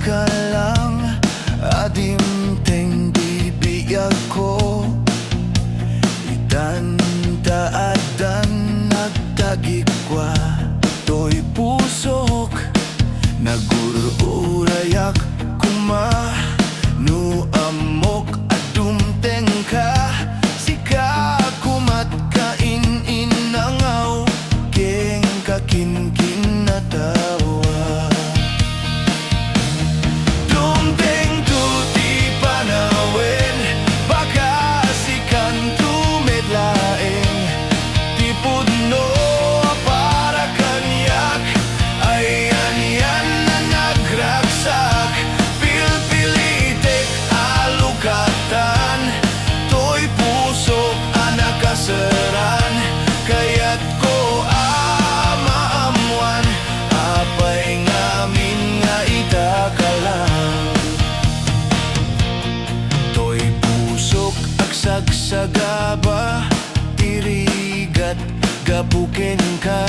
ka lang, adimteng bibiyag ko. Itandaadan nagtagikwa, to'y pusok nagururayak kuma. Nu amok adumteng ka, sika kumat kain inangaw, keng kakinkin na tawa. Dumteng tuti panawin, baka sikan tumidlaing, tipod no para kanyak, ay yan na nagragsak. Pilpilitik alukatan, to'y puso anak kasaran, kaya't ko maamuan, apay ngamin nga itakalang. To'y pusok agsagsagaba, tirigat gabuken ka.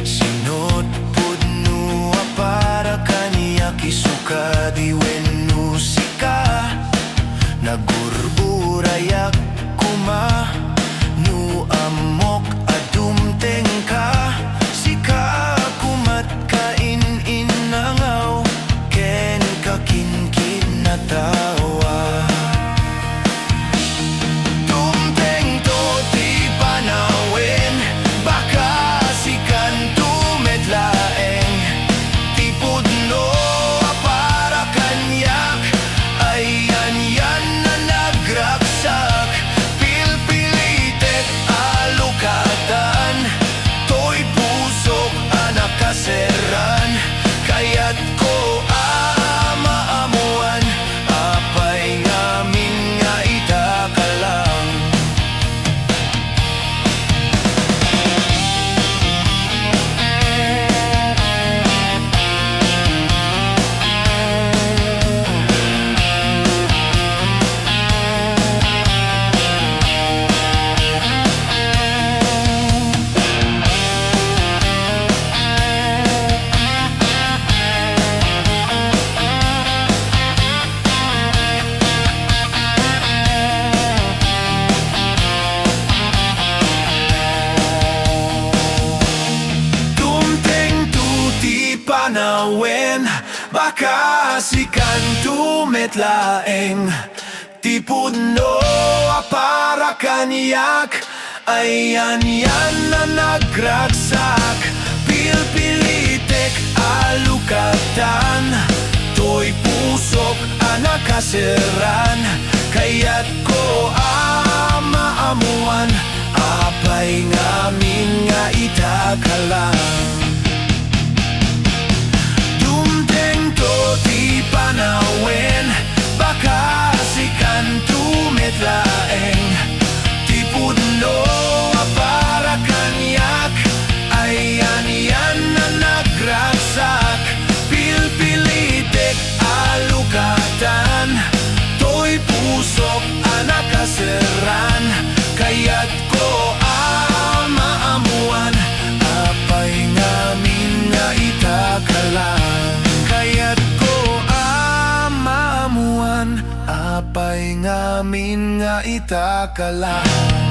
Sinot pudno para kaniya kisuka, diwenno sika nagururayak kuma. Nu amok adumteng ka, sika kumat kain inangaw, ken kakinkin na tawa. Dumteng tuti panawin, baka sikan tumidlaeng, tipod no para kanyak, ay yan na nagragsak. Pilpilitek alukatan, to'y pusok anak kaseran, kaya't ko maamuan, apay ngamin nga itakalang. Dumteng tuti panawin, baka sikan tumitlaeng, tipod no para kanyak, ay yan na nagragsak. Pilpilitek alukatan, to'y pusok anak kaseran, kaya't ko maamuan, apay ngamin nga itakalang. Dumteng tuti panawin, baka sikan tumitlaeng, tipod no para kanyak, ay yan na nagragsak. Pilpilitek alukatan, to'y pusok anak kaseran, kaya't ko maamuan, apay ngamin nga itakalang. Kaya't ko maamuan, apay ngamin nga itakalang.